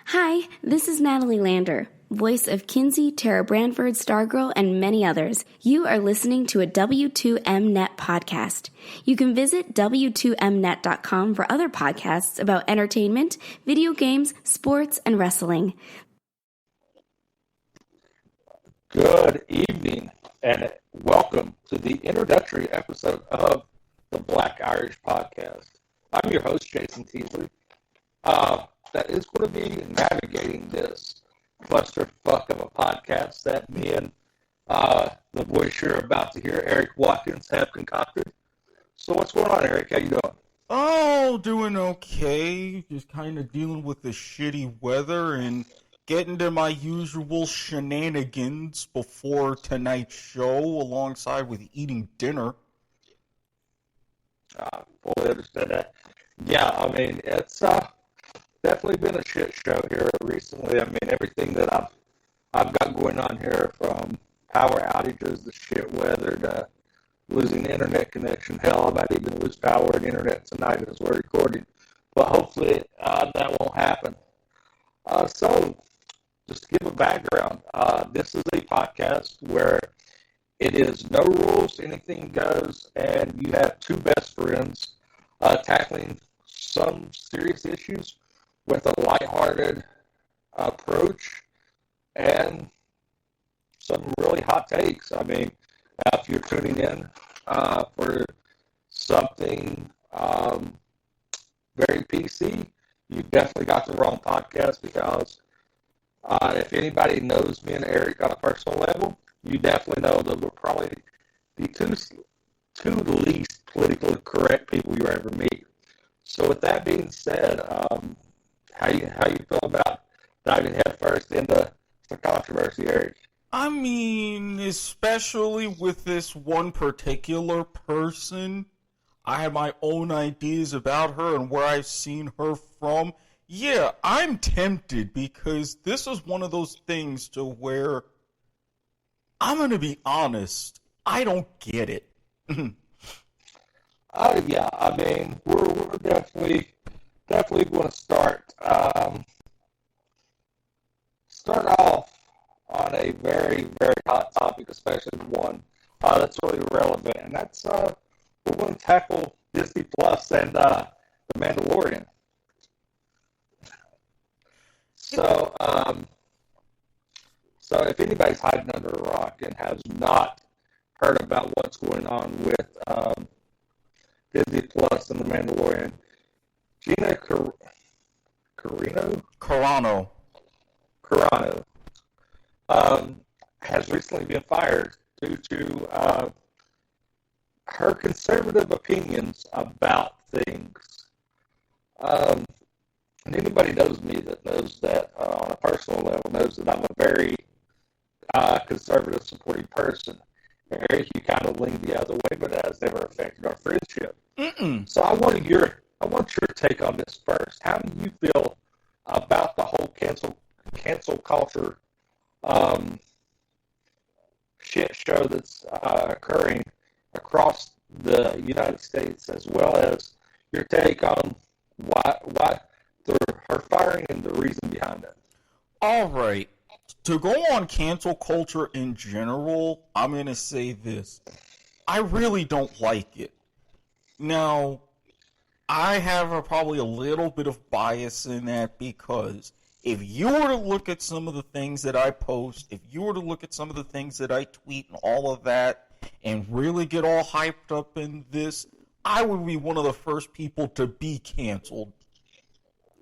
Hi, this is Natalie Lander, voice of Kinsey, Tara Branford, Stargirl, and many others. You are listening to a W2Mnet podcast. You can visit W2Mnet.com for other podcasts about entertainment, video games, sports, and wrestling. Good evening, and welcome to the introductory episode of the Black Irish Podcast. I'm your host, Jason Teasley. That is going to be navigating this clusterfuck of a podcast that me and the voice you're about to hear, Erik Watkins, have concocted. So what's going on, Erik? How you doing? Oh, doing okay. Just kind of dealing with the shitty weather and getting to my usual shenanigans before tonight's show, alongside with eating dinner. Fully understand that. Yeah, I mean, it's definitely been a shit show here recently. I mean, everything that I've got going on here, from power outages, the shit weather, to losing the internet connection. Hell, I might even lose power and internet tonight as we're recording. But hopefully that won't happen. So, just to give a background, this is a podcast where it is no rules, anything goes, and you have two best friends tackling some serious issues with a lighthearted approach and some really hot takes. I mean, if you're tuning in for something very PC, you definitely got the wrong podcast, because if anybody knows me and Erik on a personal level, you definitely know that we're probably the two least politically correct people you ever meet. So with that being said, how you feel about diving head first into the controversy, Erik? I mean, especially with this one particular person, I have my own ideas about her and where I've seen her from. Yeah, I'm tempted, because this is one of those things to where, I'm going to be honest, I don't get it. Yeah, I mean, we're definitely going to start off on a very, very hot topic, especially one that's really relevant, and that's we're going to tackle Disney Plus and the Mandalorian. So if anybody's hiding under a rock and has not heard about what's going on with Disney Plus and the Mandalorian, Gina Carano has recently been fired due to her conservative opinions about things. And anybody knows me that knows that on a personal level knows that I'm a very conservative, supporting person. Erik, you kind of lean the other way, but it has never affected our friendship. So I want your take on this first. How do you feel about the whole cancel culture shit show that's occurring across the United States, as well as your take on why her firing and the reason behind it? All right. To go on cancel culture in general, I'm going to say this. I really don't like it. Now, I have probably a little bit of bias in that, because if you were to look at some of the things that I post, if you were to look at some of the things that I tweet and all of that, and really get all hyped up in this, I would be one of the first people to be canceled.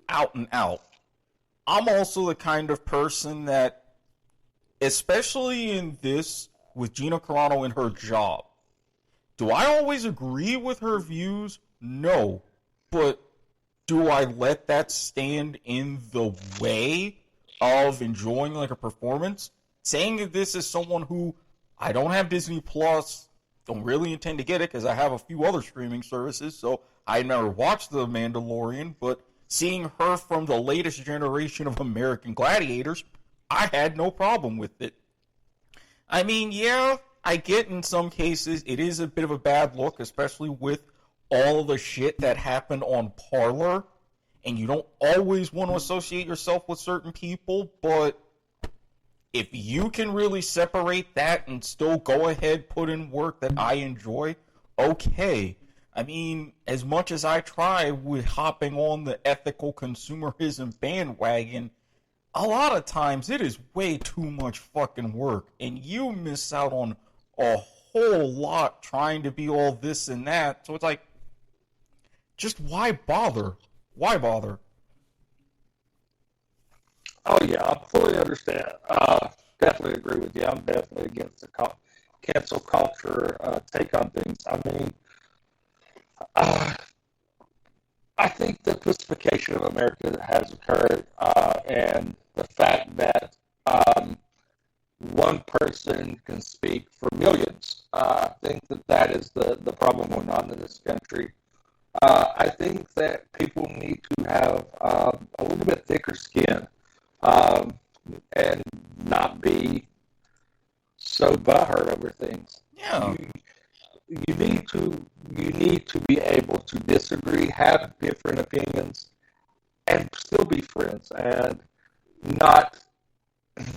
Out and out. I'm also the kind of person that, especially in this, with Gina Carano and her job, do I always agree with her views? No. But do I let that stand in the way of enjoying like a performance? Saying that this is someone who, I don't have Disney Plus, don't really intend to get it because I have a few other streaming services, so I never watched The Mandalorian, but seeing her from the latest generation of American Gladiators, I had no problem with it. I mean, yeah, I get in some cases it is a bit of a bad look, especially with all the shit that happened on Parler and you don't always want to associate yourself with certain people, but if you can really separate that and still go ahead, put in work that I enjoy, okay. I mean, as much as I try with hopping on the ethical consumerism bandwagon, a lot of times it is way too much fucking work, and you miss out on a whole lot trying to be all this and that. So it's like, just why bother? Why bother? Oh yeah, I fully understand. Definitely agree with you. I'm definitely against the cancel culture take on things. I mean, I think the pussification of America has occurred, and the fact that one person can speak for millions. I think that is the problem going on in this country. I think that people need to have a little bit thicker skin and not be so butthurt over things. Yeah. You need to be able to disagree, have different opinions, and still be friends and not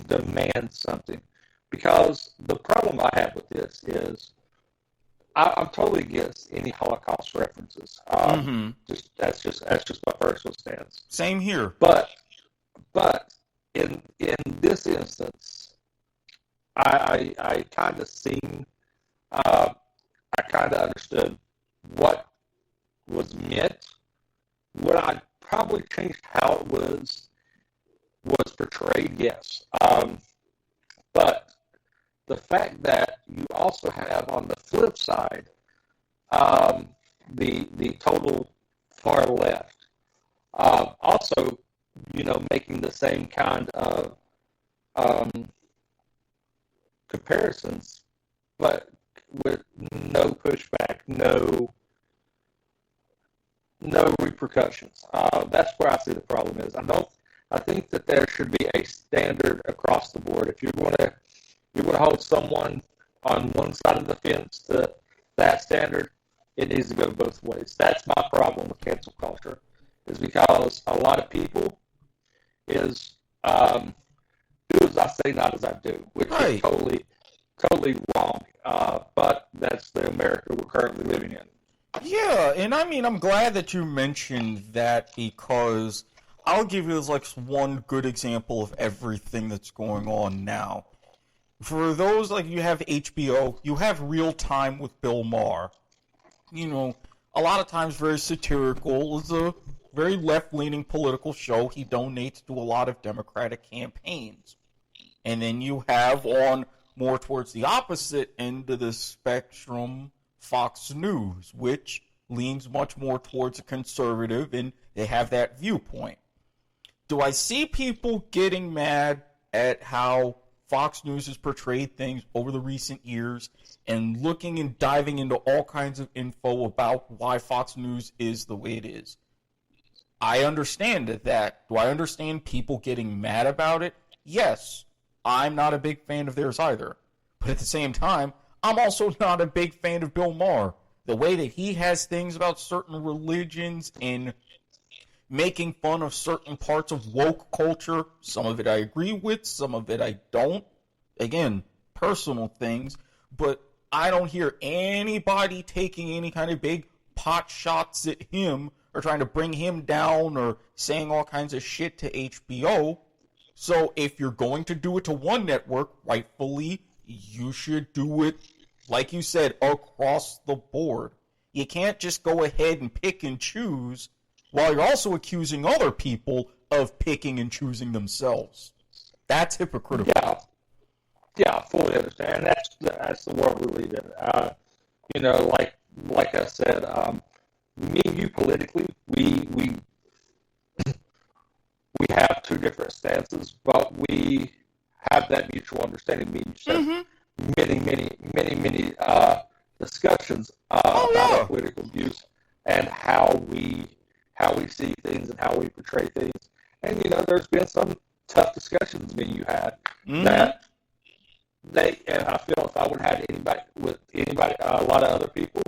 demand something. Because the problem I have with this is I'm totally against any Holocaust references. That's just my personal stance. Same here. But in this instance, I kind of seen. I kind of understood what was meant. Would I probably change how it was portrayed? Yes. But the fact that you also have on the flip side the total far left, also making the same kind of comparisons, but with no pushback, no repercussions. That's where I see the problem is. I think that there should be a standard across the board. If you're going to hold someone on one side of the fence to that standard, it needs to go both ways. That's my problem with cancel culture, is because a lot of people is do as I say, not as I do, which is totally wrong. But that's the America we're currently living in. Yeah, and I mean, I'm glad that you mentioned that, because I'll give you like one good example of everything that's going on now. For those, like, you have HBO, you have Real Time with Bill Maher. A lot of times very satirical. It's a very left-leaning political show. He donates to a lot of Democratic campaigns. And then you have on more towards the opposite end of the spectrum, Fox News, which leans much more towards a conservative, and they have that viewpoint. Do I see people getting mad at how Fox News has portrayed things over the recent years and looking and diving into all kinds of info about why Fox News is the way it is? I understand that. Do I understand people getting mad about it? Yes. I'm not a big fan of theirs either. But at the same time, I'm also not a big fan of Bill Maher. The way that he has things about certain religions and making fun of certain parts of woke culture, some of it I agree with, some of it I don't. Again, personal things. But I don't hear anybody taking any kind of big pot shots at him or trying to bring him down or saying all kinds of shit to HBO. So if you're going to do it to one network, rightfully, you should do it, like you said, across the board. You can't just go ahead and pick and choose while you're also accusing other people of picking and choosing themselves. That's hypocritical. Yeah, I fully understand. That's the world we live in. Like I said, me and you politically, we have two different stances, but we have that mutual understanding. Me and you said many discussions about our political views and how we see things and how we portray things. And there's been some tough discussions me and you had that and I feel if I would have had a lot of other people,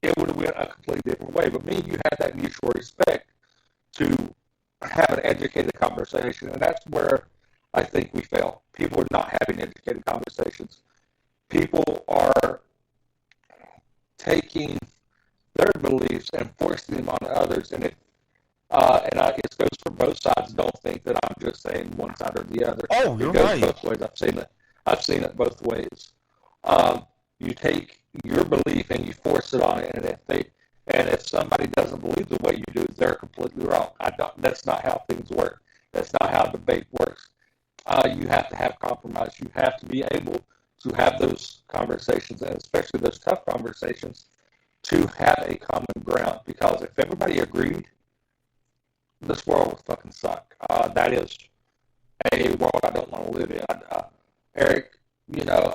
it would have went a completely different way. But me and you had that mutual respect to have an educated conversation, and that's where I think we fail. People are not having educated conversations. People are taking their beliefs and forcing them on others, and it goes for both sides. Don't think that I'm just saying one side or the other. Oh, you're it goes right. both ways. I've seen it both ways. You take your belief and you force it on it, and if somebody doesn't believe the way you do, they're completely wrong. That's not how things work. That's not how debate works. You have to have compromise. You have to be able to have those conversations, and especially those tough conversations, to have a common ground. Because if everybody agreed, this world would fucking suck. That is a world I don't want to live in. Eric,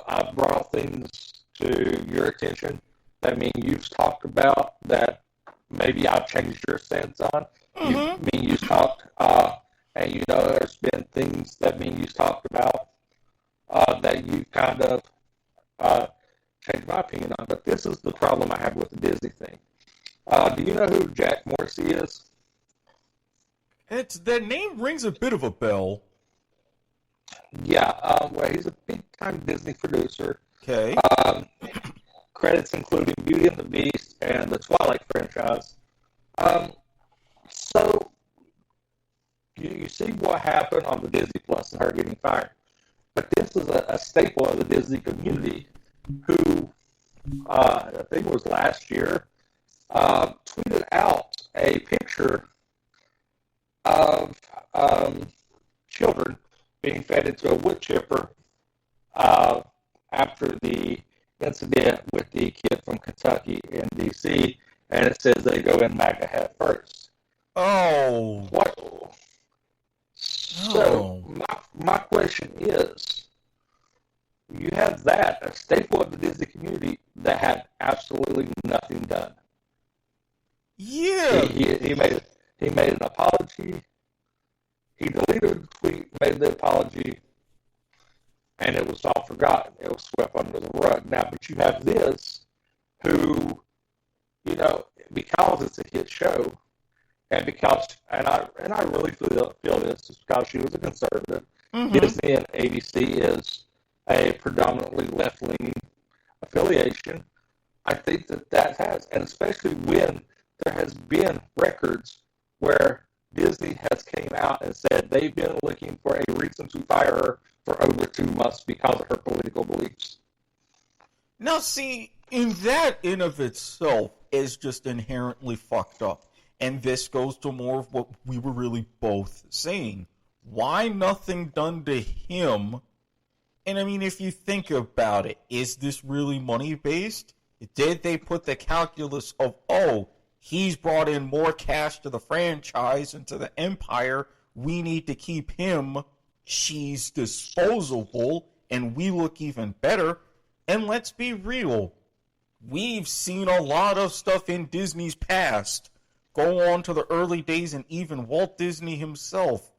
I've brought things to your attention that me and you've talked about that maybe I've changed your stance on. Me and you've talked, and there's been things that me and you've talked about that you kind of changed my opinion on. But this is the problem I have with the Disney thing. Do you know who Jack Morrissey is? That name rings a bit of a bell. Yeah, well, he's a big-time Disney producer. Okay. Credits including Beauty and the Beast and the Twilight franchise. So, you see what happened on the Disney Plus and her getting fired. But this is a staple of the Disney community who, I think it was last year, tweeted out a picture of children being fed into a wood chipper after the incident with the kid from Kentucky in D.C., and it says they go in MAGA head first. Oh. What? So, my question is, you have that, a staple of the Disney community, that had absolutely nothing done. Yeah. He made an apology. He deleted the tweet, made the apology, and it was all forgotten. It was swept under the rug. Now, but you have this, who, because it's a hit show, and I really feel this is because she was a conservative. Disney and ABC is a predominantly left-leaning affiliation. I think that has, and especially when there has been records where Disney has came out and said they've been looking for a reason to fire her for over 2 months because of her political beliefs. Now, see, that in of itself is just inherently fucked up. And this goes to more of what we were really both saying. Why nothing done to him? And I mean, if you think about it, is this really money-based? Did they put the calculus of, he's brought in more cash to the franchise and to the empire, we need to keep him, she's disposable, and we look even better? And let's be real, we've seen a lot of stuff in Disney's past go on to the early days and even Walt Disney himself.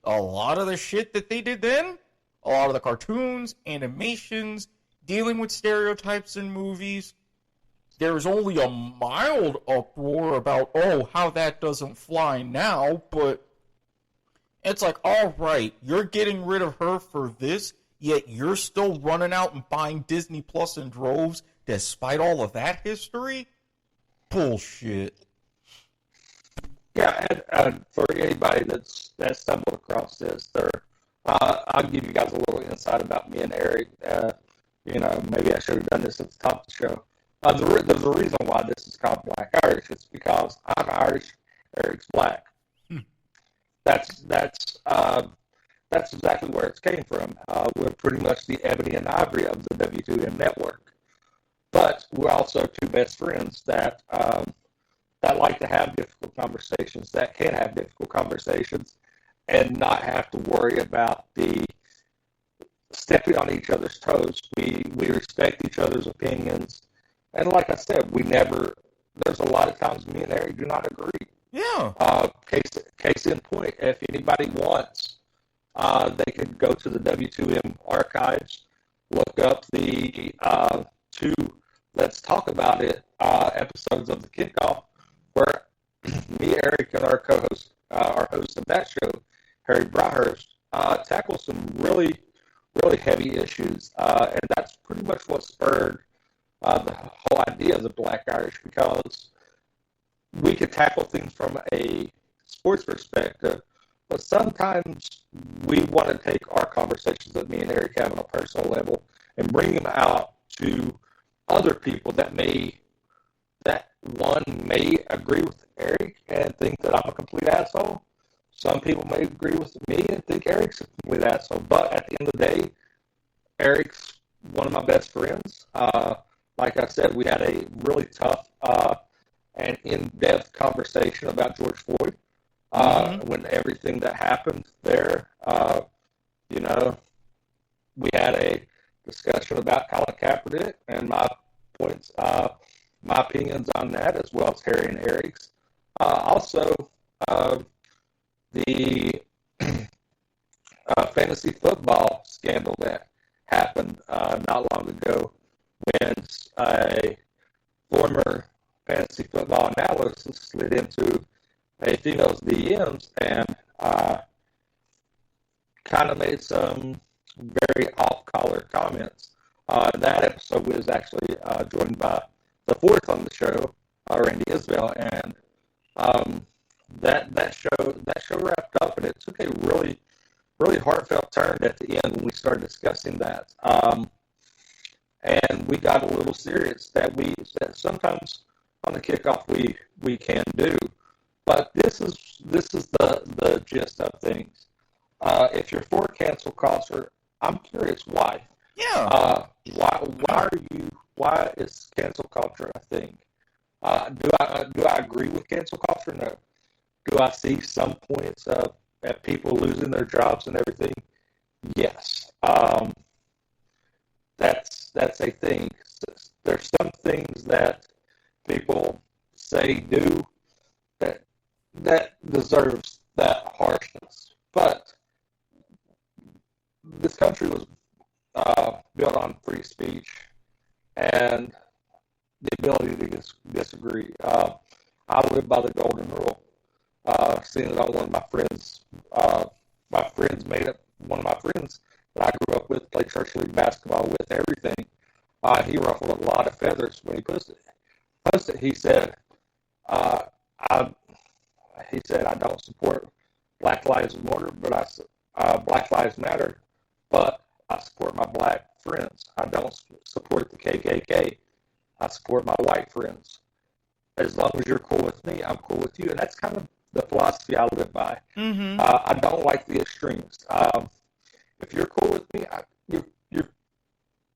A lot of the shit that they did then, a lot of the cartoons, animations, dealing with stereotypes in movies, there's only a mild uproar about, how that doesn't fly now, but it's like, alright, you're getting rid of her for this, yet you're still running out and buying Disney Plus in droves despite all of that history? Bullshit. Yeah, and for anybody that stumbled across this, I'll give you guys a little insight about me and Erik. Maybe I should have done this at the top of the show. There's a reason why this is called Black Irish. It's because I'm Irish, Erik's black. That's exactly where it came from. We're pretty much the ebony and ivory of the W2M network. But we're also two best friends that like to have difficult conversations, that can have difficult conversations, and not have to worry about the stepping on each other's toes. We respect each other's opinions. And like I said, there's a lot of times me and Erik do not agree. Yeah. Case in point, if anybody wants, they could go to the W2M archives, look up the Let's Talk About It episodes of the kickoff, where me, Eric, and our co-host, our host of that show, Harry Brahurst, tackle some really, really heavy issues, and that's pretty much what spurred the whole idea of the Black Irish, because we could tackle things from a sports perspective, but sometimes we want to take our conversations that me and Eric have on a personal level and bring them out to other people that may agree with Eric and think that I'm a complete asshole. Some people may agree with me and think Eric's a complete asshole. But at the end of the day, Eric's one of my best friends. Like I said, we had a really tough and in-depth conversation about George Floyd. When everything that happened there, we had a discussion about Colin Kaepernick and my points, my opinions on that, as well as Harry and Eric's. Also, the fantasy football scandal that happened not long ago, when a former fantasy football analyst slid into a female's DMs and kind of made some very off-color comments. That episode was actually joined by the fourth on the show, Randy Isbell, and that show wrapped up, and it took a really, really heartfelt turn at the end when we started discussing that. And we got a little serious that sometimes on the kickoff we can do. But this is the gist of things. If you're for cancel culture, I'm curious why. Yeah. Why is cancel culture a thing? Do I agree with cancel culture? No. Do I see some points of people losing their jobs and everything? Yes. That's a thing. There's some things that people say do that deserves that harshness. But this country was built on free speech and the ability to disagree. I live by the golden rule. Seeing it on one of my friends, one of my friends that I grew up with, played church league basketball with, everything. He ruffled a lot of feathers when he posted. He said, I don't support Black Lives Matter, but I support my black friends. I don't support the KKK. I support my white friends. As long as you're cool with me, I'm cool with you. And that's kind of the philosophy I live by. Mm-hmm. I don't like the extremes. If you're cool with me, your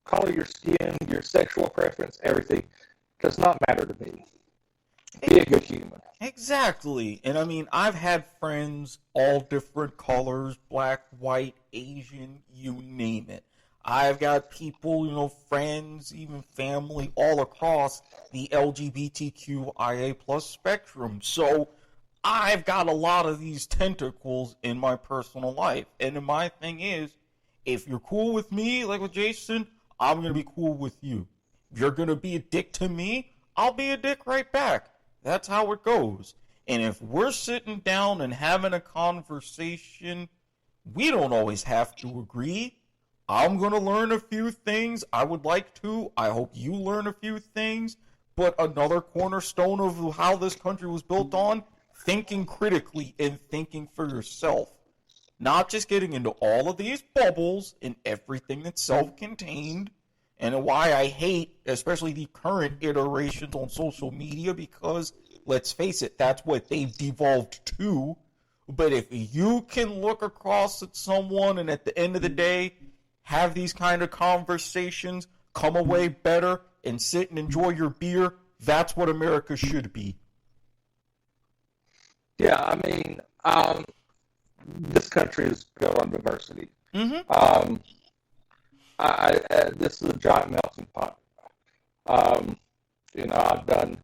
color, your skin, your sexual preference, everything does not matter to me. Be a good human. Exactly. And I mean, I've had friends all different colors, black, white, Asian, you name it. I've got people, friends, even family, all across the LGBTQIA plus spectrum. So I've got a lot of these tentacles in my personal life. And my thing is, if you're cool with me, like with Jason, I'm going to be cool with you. If you're going to be a dick to me, I'll be a dick right back. That's how it goes. And if we're sitting down and having a conversation, we don't always have to agree. I'm going to learn a few things. I would like to. I hope you learn a few things. But another cornerstone of how this country was built on, thinking critically and thinking for yourself. Not just getting into all of these bubbles and everything that's self-contained. And why I hate, especially the current iterations on social media, because, let's face it, that's what they've devolved to. But if you can look across at someone and at the end of the day, have these kind of conversations, come away better, and sit and enjoy your beer, that's what America should be. Yeah, I mean, this country is built on diversity. Mm-hmm. This is a giant melting pot. I've done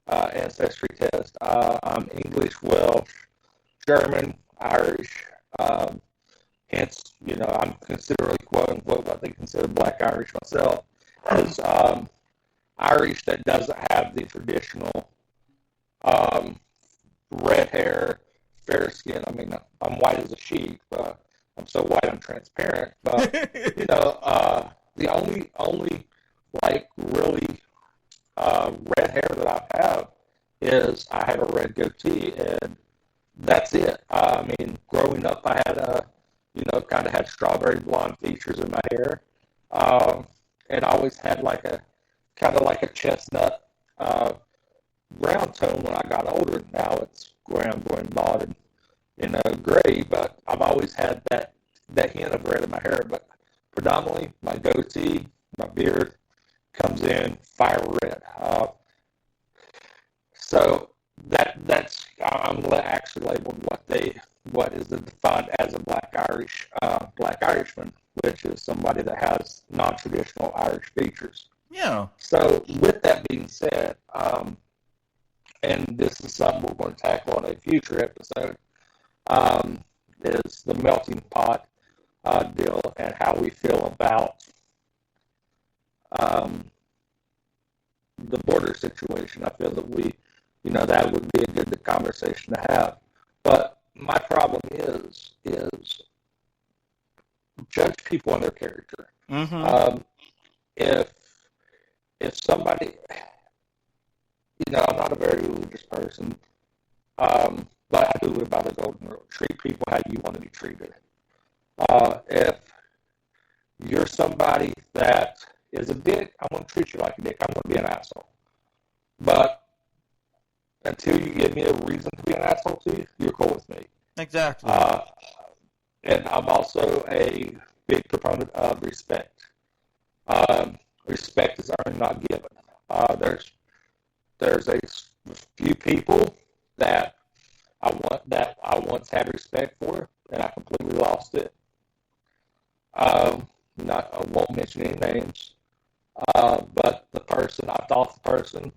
ancestry tests. I'm English, Welsh, German, Irish. Hence, I'm considerably quote unquote what they consider Black Irish myself. As Irish that doesn't have the traditional red hair, fair skin. I mean, I'm white as a sheet, but I'm so white I'm transparent. But the only like really red hair that I have is I have a red goatee, and that's it. I mean, growing up, I had kind of had strawberry blonde features in my hair, and I always had like a kind of like a chestnut brown tone when I got older. Now it's going bald and gray, but I've always had that hint of red in my hair. But predominantly, my goatee, my beard comes in fire red. So that's I'm actually labeled what is defined as a black Irishman, which is somebody that has non-traditional Irish features. Yeah. So with that being said, and this is something we're going to tackle on a future episode, is the melting pot deal and how we feel about the border situation. I feel that that would be a good conversation to have. But my problem is judge people on their character. Mm-hmm. If somebody, I'm not a very religious person, but I do live by the golden rule: treat people how you want to be treated. If you're somebody that is a dick, I'm going to treat you like a dick. I'm going to be an asshole. But until you give me a reason to be an asshole to you, you're cool with me. Exactly. And I'm also a big proponent of respect. Respect is earned, not given. There's a few people that I once had respect for, and I completely lost it. I won't mention any names, but I thought the person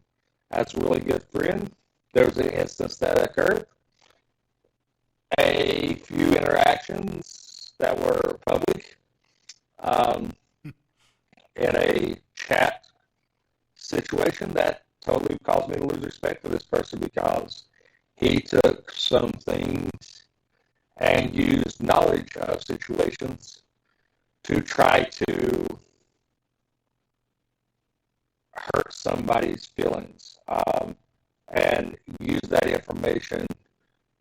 as a really good friend. There was an instance that occurred, a few interactions that were public, in a chat situation that totally caused me to lose respect for this person because he took some things and used knowledge of situations to try to hurt somebody's feelings, and use that information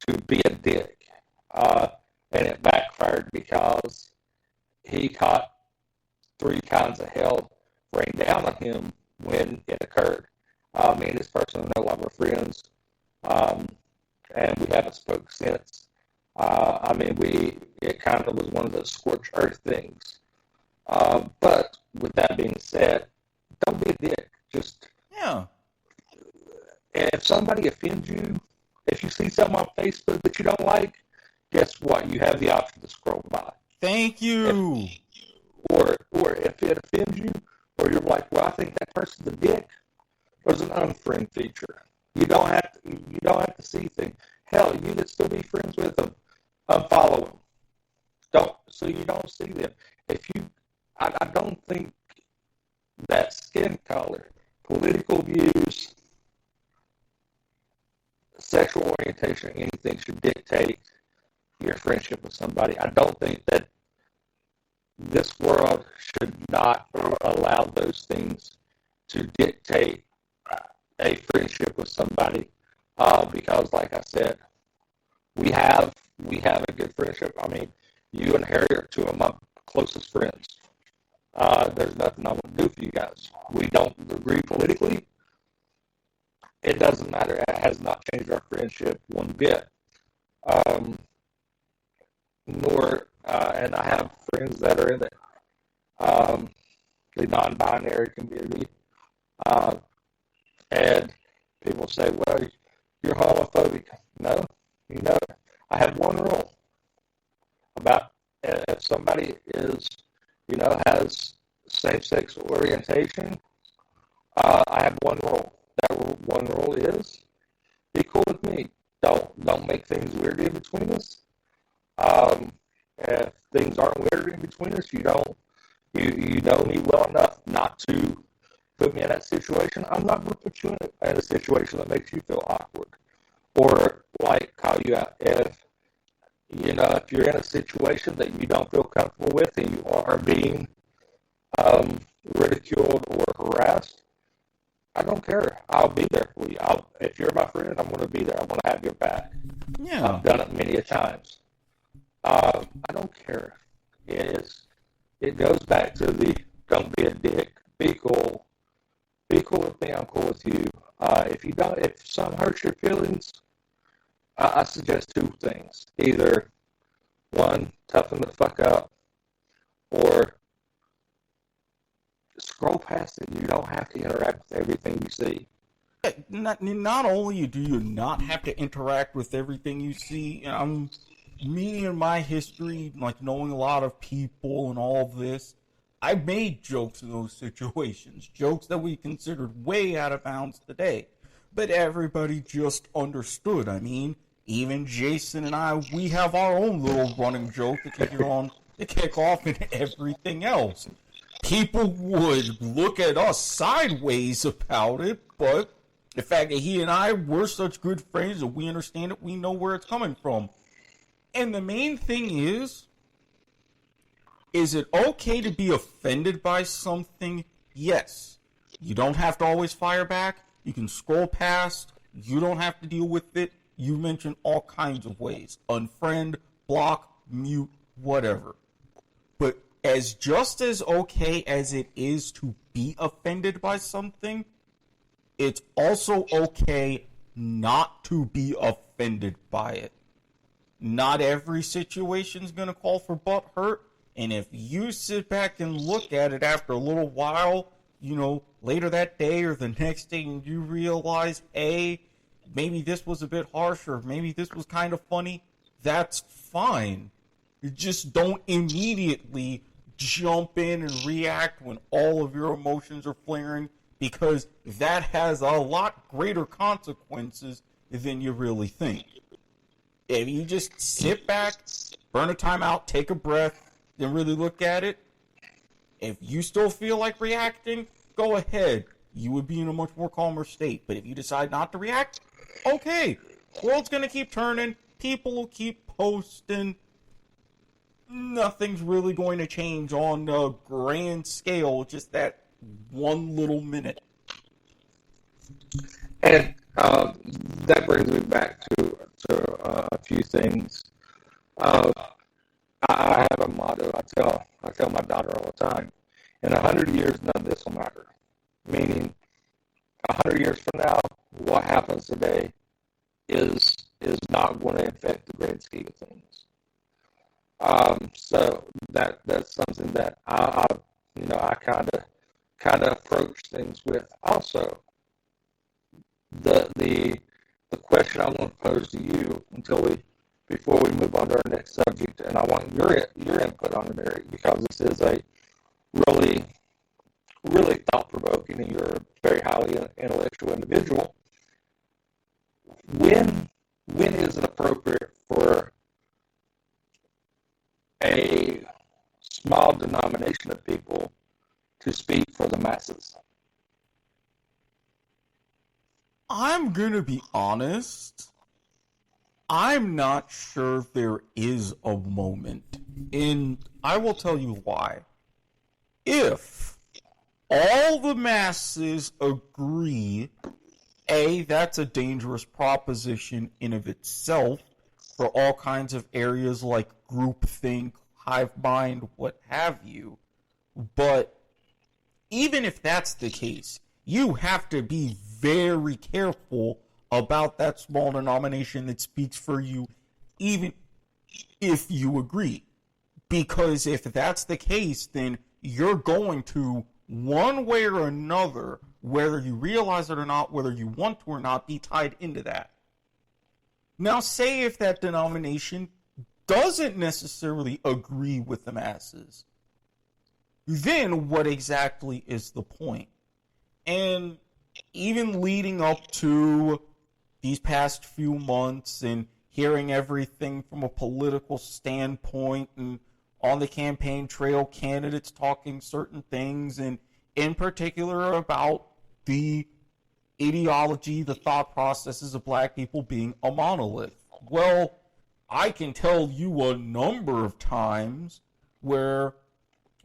to be a dick. And it backfired because he caught 3 kinds of hell rain down on him when it occurred. Me and this person are no longer friends, and we haven't spoken since. It kind of was one of those scorched earth things. But with that being said, don't be a dick. Just, if somebody offends you, if you see something on Facebook that you don't like, guess what? You have the option to scroll by. Thank you. Or if it offends you, or you're like, well, I think that person's a dick, there's an unfriend feature. You don't have to see things. Hell, you can still be friends with them. Unfollow them. So you don't see them. I don't think that skin color, political views, sexual orientation, anything should dictate your friendship with somebody. I don't think that this world should not allow those things to dictate a friendship with somebody, because, like I said, we have a good friendship. I mean, you and Harry are 2 of my closest friends. There's nothing I want to do for you guys. We don't agree politically. It doesn't matter. It has not changed our friendship one bit. And I have friends that are in the non-binary community, and people say, well, you're homophobic. No, I have one rule about if somebody has same-sex orientation, I have one rule. That one rule is be cool with me. Don't make things weird in between us. If things aren't weird in between us, you know me well enough not to put me in that situation. I'm not going to put you in a situation that makes you feel awkward or like call you out. If you're in a situation that you don't feel comfortable with and you are being ridiculed or harassed, I don't care. I'll be there for you. If you're my friend, I'm going to be there. I'm going to have your back. Yeah. I've done it many a times. I don't care. It goes back to the don't be a dick. Be cool. Be cool with me. I'm cool with you. If something hurts your feelings, I suggest two things. Either one, toughen the fuck up, or scroll past it. You don't have to interact with everything you see. Not only do you not have to interact with everything you see, me and my history, like knowing a lot of people and all this, I made jokes in those situations, jokes that we considered way out of bounds today, but everybody just understood. I mean, even Jason and I, we have our own little running joke to kick off and everything else. People would look at us sideways about it, but the fact that he and I were such good friends that we understand it, we know where it's coming from. And the main thing is it okay to be offended by something? Yes. You don't have to always fire back. You can scroll past. You don't have to deal with it. You mentioned all kinds of ways. Unfriend, block, mute, whatever. But just as okay as it is to be offended by something, it's also okay not to be offended by it. Not every situation's going to call for butt hurt, and if you sit back and look at it after a little while, later that day or the next day, and you realize, maybe this was a bit harsh, or maybe this was kind of funny, that's fine. You just don't immediately jump in and react when all of your emotions are flaring, because that has a lot greater consequences than you really think. If you just sit back, burn a timeout, take a breath, then really look at it, if you still feel like reacting, go ahead. You would be in a much more calmer state. But if you decide not to react, okay. World's going to keep turning. People will keep posting. Nothing's really going to change on a grand scale, just that one little minute. And that brings me back to a few things. I have a motto. I tell my daughter all the time. In 100 years, none of this will matter. Meaning, 100 years from now, what happens today is not going to affect the grand scheme of things. So that's something that I kind of approach things with. Also, the question I want to pose to you before we move on to our next subject, and I want your input on it, Erik, because this is a really, really thought-provoking, and you're a very highly intellectual individual. When is it appropriate for a small denomination of people to speak for the masses? I'm gonna be honest. I'm not sure there is a moment. And I will tell you why. If all the masses agree, that's a dangerous proposition in of itself for all kinds of areas like groupthink, hive mind, what have you. But even if that's the case, you have to be very careful about that small denomination that speaks for you, even if you agree. Because if that's the case, then you're going to, one way or another, whether you realize it or not, whether you want to or not, be tied into that. Now, say if that denomination doesn't necessarily agree with the masses, then what exactly is the point? And even leading up to these past few months and hearing everything from a political standpoint and on the campaign trail, candidates talking certain things, and in particular about the ideology, the thought processes of black people being a monolith. Well, I can tell you a number of times where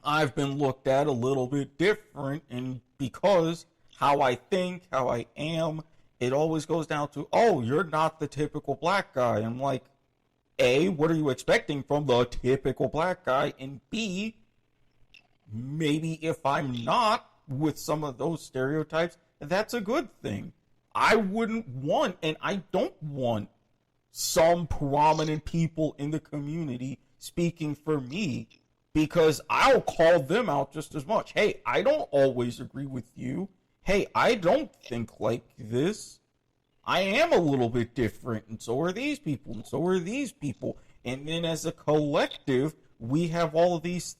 I've been looked at a little bit different, and because how I think, how I am, it always goes down to, oh, you're not the typical black guy. I'm like, A, what are you expecting from the typical black guy? And B, maybe if I'm not with some of those stereotypes, that's a good thing. I wouldn't want, and I don't want, some prominent people in the community speaking for me, because I'll call them out just as much. Hey, I don't always agree with you. Hey, I don't think like this. I am a little bit different, and so are these people, and so are these people. And then as a collective, we have all of these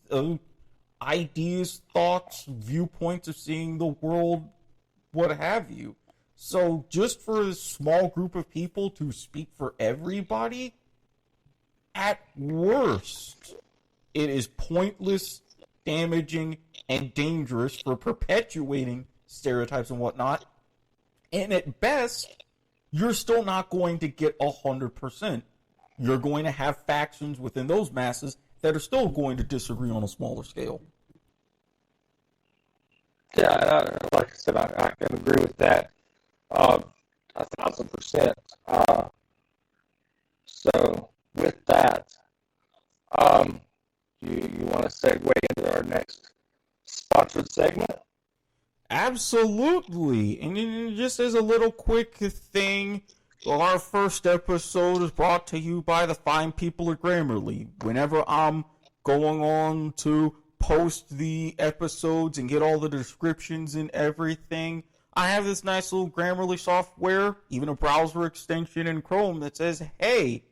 ideas, thoughts, viewpoints of seeing the world, what have you. So just for a small group of people to speak for everybody, at worst, it is pointless, damaging, and dangerous for perpetuating stereotypes and whatnot. And at best, you're still not going to get 100%. You're going to have factions within those masses that are still going to disagree on a smaller scale. Yeah, like I said, I can agree with that 1,000%. So with that, you want to segue into our next sponsored segment? Absolutely. And just as a little quick thing, our first episode is brought to you by the fine people at Grammarly. Whenever I'm going on to post the episodes and get all the descriptions and everything, I have this nice little Grammarly software, even a browser extension in Chrome that says, hey,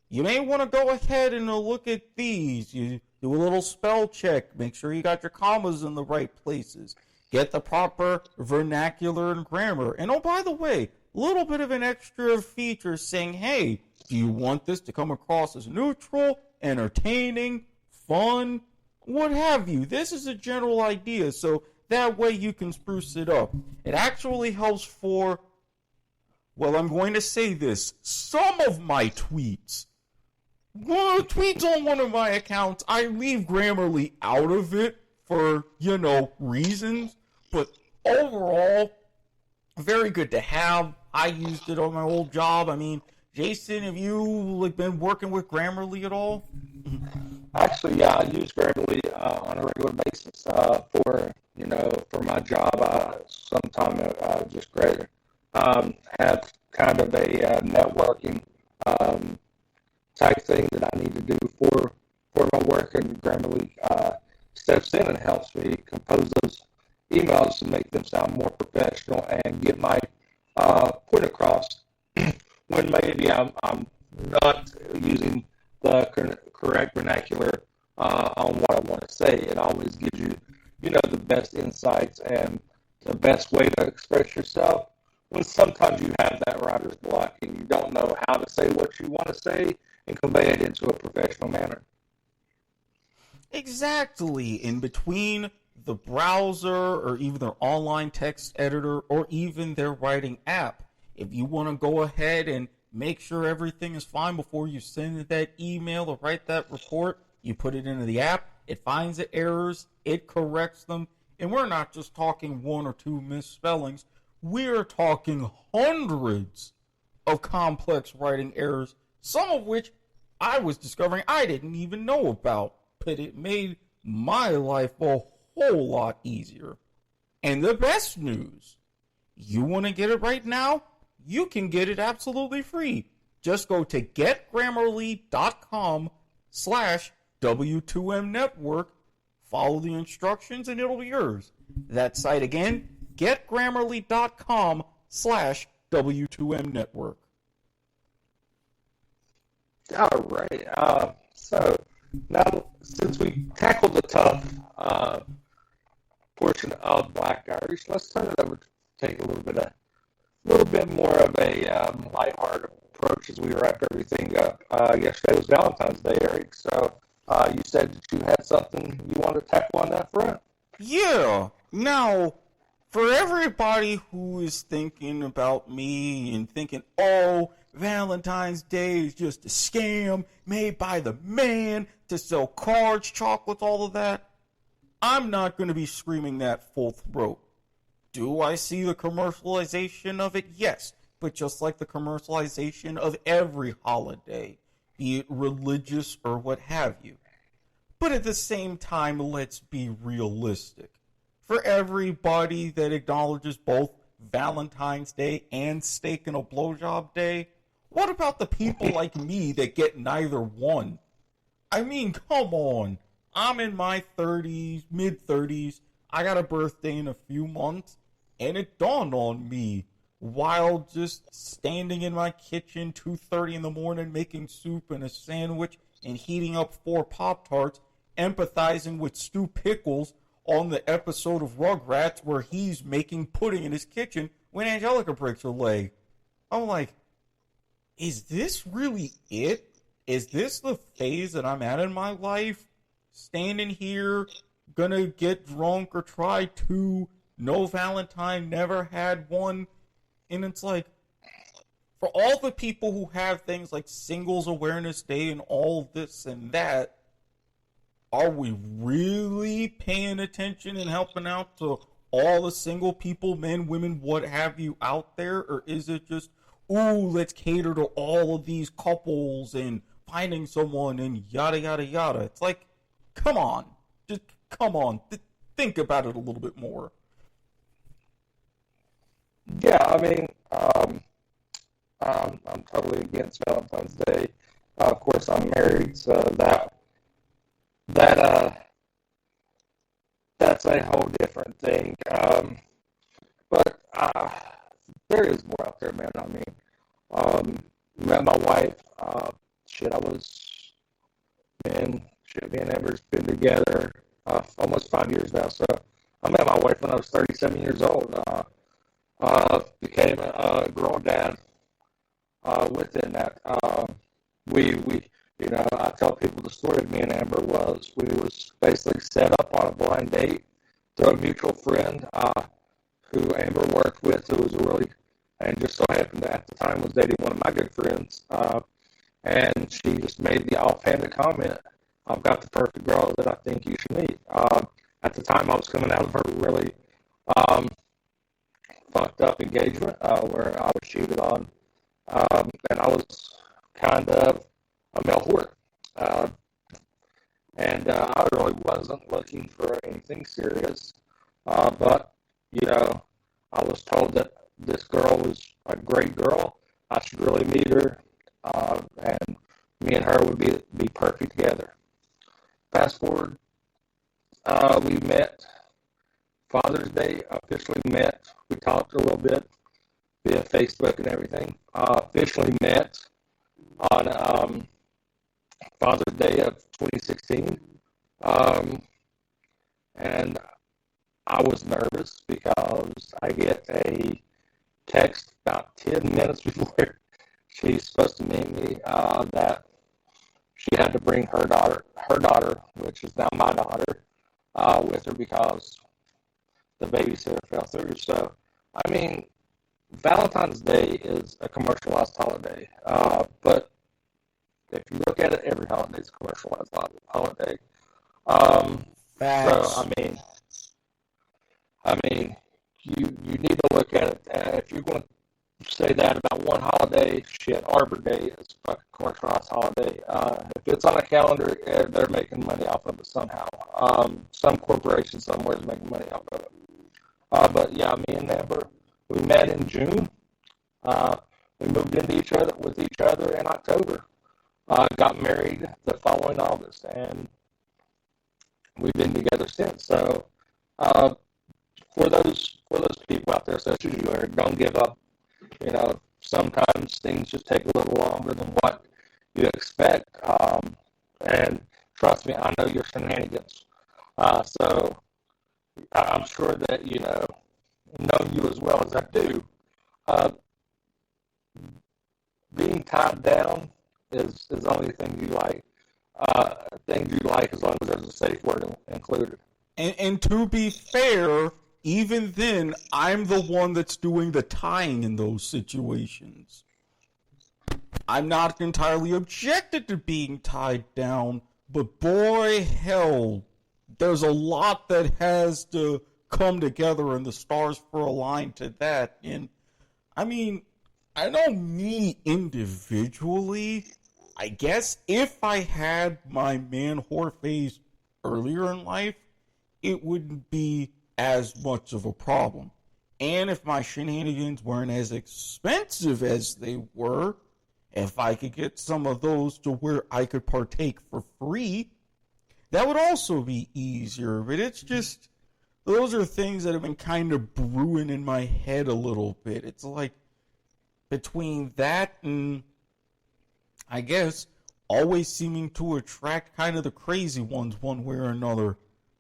you may want to go ahead and look at these. You do a little spell check. Make sure you got your commas in the right places. Get the proper vernacular and grammar. And oh, by the way, a little bit of an extra feature saying, hey, do you want this to come across as neutral, entertaining, fun, what have you? This is a general idea, so that way you can spruce it up. It actually helps for, well, I'm going to say this, some of my tweets. Tweets on one of my accounts, I leave Grammarly out of it for, reasons, but overall, very good to have. I used it on my old job. I mean, Jason, have you been working with Grammarly at all? Actually, yeah, I use Grammarly on a regular basis for my job. Sometimes just great. Have kind of a networking type thing that I need to do for my work, and Grammarly steps in and helps me compose those emails to make them sound more professional and get my point across when maybe I'm not using the correct vernacular on what I want to say. It always gives you, the best insights and the best way to express yourself when sometimes you have that writer's block and you don't know how to say what you want to say and convey it into a professional manner. Exactly. In between the browser or even their online text editor or even their writing app, if you want to go ahead and make sure everything is fine before you send that email or write that report, you put it into the app, it finds the errors, it corrects them, and we're not just talking one or two misspellings, we're talking hundreds of complex writing errors, some of which I was discovering I didn't even know about, but it made my life a whole lot easier. And the best news, you want to get it right now? You can get it absolutely free. Just go to getgrammarly.com/W2M network, follow the instructions, and it'll be yours. That site again, getgrammarly.com/W2M network. All right. So now, since we tackled the tough portion of Black Irish, let's turn it over to take a little bit more of a lighthearted approach as we wrap everything up. Yesterday was Valentine's Day, Erik. So you said that you had something you wanted to tackle on that front. Yeah. Now, for everybody who is thinking about me and thinking, oh, Valentine's Day is just a scam made by the man to sell cards, chocolates, all of that, I'm not going to be screaming that full throat. Do I see the commercialization of it? Yes. But just like the commercialization of every holiday, be it religious or what have you. But at the same time, let's be realistic. For everybody that acknowledges both Valentine's Day and Steak and a Blowjob Day, what about the people like me that get neither one? I mean, come on. I'm in my 30s, mid-30s. I got a birthday in a few months, and it dawned on me while just standing in my kitchen 2:30 in the morning making soup and a sandwich and heating up 4 Pop-Tarts, empathizing with Stu Pickles on the episode of Rugrats where he's making pudding in his kitchen when Angelica breaks her leg. I'm like, is this really it? Is this the phase that I'm at in my life? Standing here, gonna get drunk or try to, no Valentine, never had one. And it's like, for all the people who have things like Singles Awareness Day and all this and that, are we really paying attention and helping out to all the single people, men, women, what have you out there? Or is it just, ooh, let's cater to all of these couples and finding someone and yada, yada, yada? It's like, come on. Just come on. Think about it a little bit more. Yeah, I mean, I'm totally against Valentine's Day. Of course, I'm married, so that's a whole different thing. But there is more out there, man. I mean, met my wife. Me and Amber's been together almost 5 years now. So I met my wife when I was 37 years old. Became a grown dad within that. I tell people the story of me and Amber was we was basically set up on a blind date through a mutual friend who Amber worked with, who was and just so happened to at the time was dating one of my good friends. And she just made the offhanded comment, I've got the perfect girl that I think you should meet. At the time, I was coming out of a really fucked up engagement where I was cheated on, and I was kind of a male whore. And I really wasn't looking for anything serious. But, I was told that this girl was a great girl. I should really meet her. And me and her would be perfect together. Fast forward, we met. Father's Day, officially met. We talked a little bit via Facebook and everything. Officially met on Father's Day of 2016. And I was nervous because I get a text about 10 minutes before she's supposed to meet me that she had to bring her daughter, which is now my daughter, with her because the babysitter fell through. So, I mean, Valentine's Day is a commercialized holiday, but if you look at it, every holiday is a commercialized holiday. So, I mean, you need to look at it. If you're going to say that about one holiday, shit, Arbor Day is a fucking commercialized holiday. If it's on a calendar, they're making money off of it somehow. Some corporation somewhere is making money off of it. But yeah, me and Amber, we met in June. We moved into each other in October. Got married the following August, and we've been together since. So, for those people out there such as you are, don't give up. Sometimes things just take a little longer than what you expect. And trust me, I know your shenanigans. So I'm sure that, know you as well as I do. Being tied down is the only thing you like. Things you like as long as there's a safe word included. And to be fair, even then, I'm the one that's doing the tying in those situations. I'm not entirely objected to being tied down, but boy, hell, there's a lot that has to come together and the stars for align to that. And I mean, I know me individually, I guess if I had my man-whore phase earlier in life, it wouldn't be as much of a problem. And if my shenanigans weren't as expensive as they were, if I could get some of those to where I could partake for free, that would also be easier. But it's just, those are things that have been kind of brewing in my head a little bit. It's like, between that and, I guess, always seeming to attract kind of the crazy ones one way or another.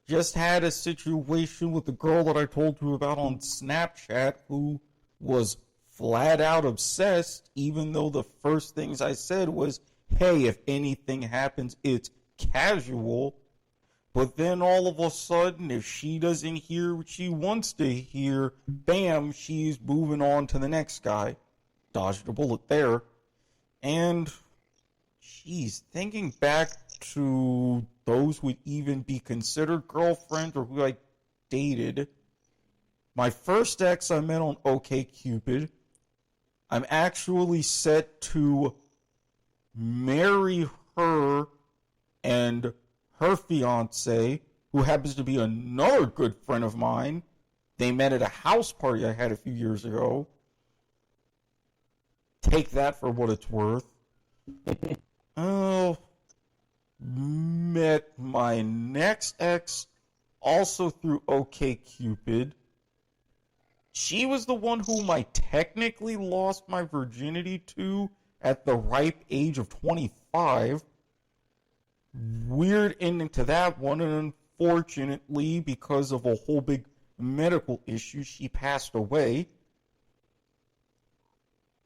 Just had a situation with the girl that I told you about on Snapchat who was flat out obsessed, even though the first things I said was, hey, if anything happens, it's casual. But then all of a sudden, if she doesn't hear what she wants to hear, bam, she's moving on to the next guy. Dodged a bullet there. And, geez, thinking back to those who would even be considered girlfriends or who I dated, my first ex I met on OkCupid. I'm actually set to marry her and her fiance, who happens to be another good friend of mine. They met at a house party I had a few years ago. Take that for what it's worth. Oh, met my next ex also through OkCupid. She was the one whom I technically lost my virginity to at the ripe age of 25. Weird ending to that one, and unfortunately, because of a whole big medical issue, she passed away.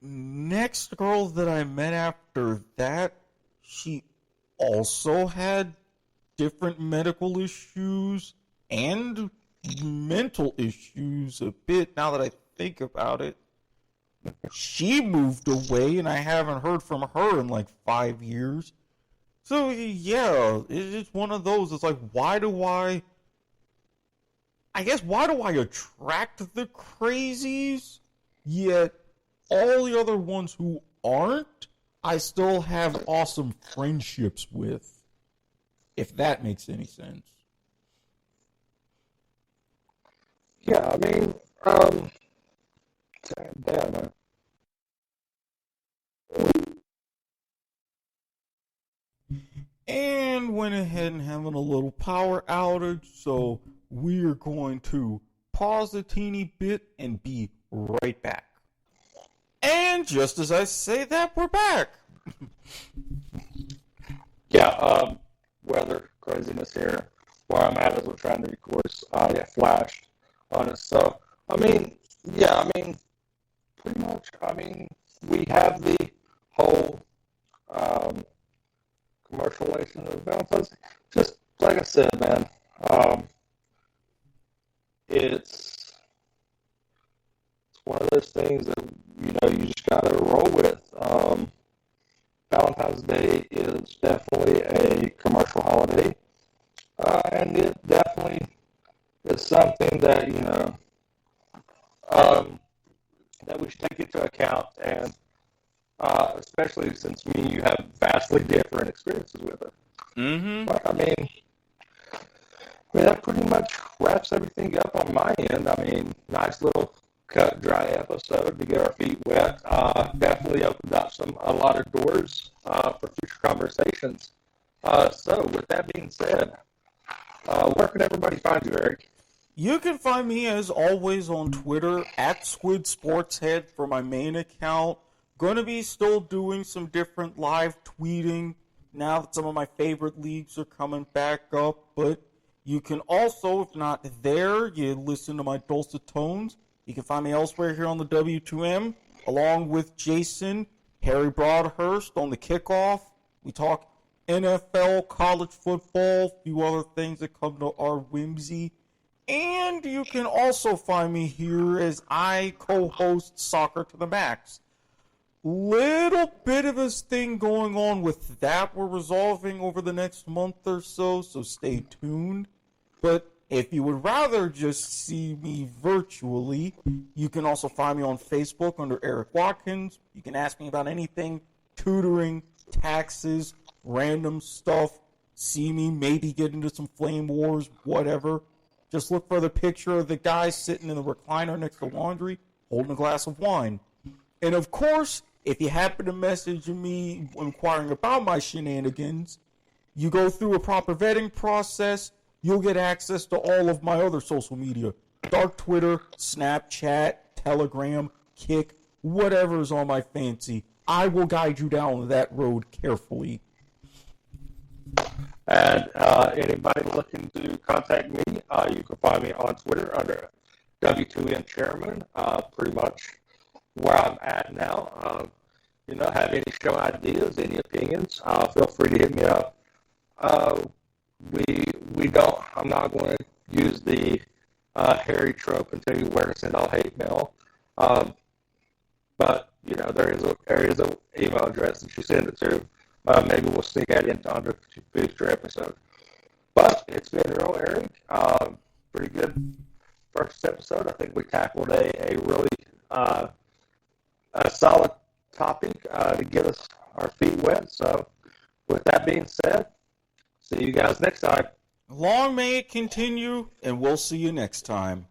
Next girl that I met after that, she also had different medical issues and mental issues a bit, now that I think about it. She moved away, and I haven't heard from her in like 5 years. So, yeah, it's one of those. It's like, why do I attract the crazies, yet all the other ones who aren't, I still have awesome friendships with, if that makes any sense. Yeah, I mean, damn, man. And went ahead and having a little power outage, so we're going to pause a teeny bit and be right back. And just as I say that, we're back. Yeah, weather craziness here. Where I'm at is we're trying to, of course, get flashed on us. So, I mean, yeah, I mean, pretty much, I mean, we have the whole commercialization of Valentines. Just like I said, man, it's one of those things that, you know, you just got to roll with. Valentine's Day is definitely a commercial holiday, and it definitely is something that, you know, that we should take into account, and especially since me and you have vastly different experiences with it. Mm-hmm. But, I mean, that pretty much wraps everything up on my end. I mean, nice little cut dry episode to get our feet wet. Definitely opened up a lot of doors for future conversations. So with that being said, where can everybody find you, Erik? You can find me, as always, on Twitter, at SquidSportsHead for my main account. Going to be still doing some different live tweeting now that some of my favorite leagues are coming back up. But you can also, if not there, you listen to my dulcet tones. You can find me elsewhere here on the W2M, along with Jason, Harry Broadhurst on the kickoff. We talk NFL, college football, a few other things that come to our whimsy. And you can also find me here as I co-host Soccer to the Max. Little bit of a thing going on with that we're resolving over the next month or so stay tuned. But if you would rather just see me virtually, you can also find me on Facebook under Erik Watkins. You can ask me about anything, tutoring, taxes, random stuff. See me maybe get into some flame wars, whatever. Just look for the picture of the guy sitting in the recliner next to laundry, holding a glass of wine. And of course, if you happen to message me inquiring about my shenanigans, you go through a proper vetting process, you'll get access to all of my other social media. Dark Twitter, Snapchat, Telegram, Kik, whatever's on my fancy. I will guide you down that road carefully. And anybody looking to contact me, you can find me on Twitter under W2M Chairman, pretty much where I'm at now. Have any show ideas, any opinions, feel free to hit me up. I'm not going to use the Harry trope and tell you where to send all hate mail. But, there is a email address that you send it to. Maybe we'll sneak that into under future episode. But it's been real, Erik. Pretty good first episode. I think we tackled a really a solid topic to get us our feet wet. So with that being said, see you guys next time. Long may it continue, and we'll see you next time.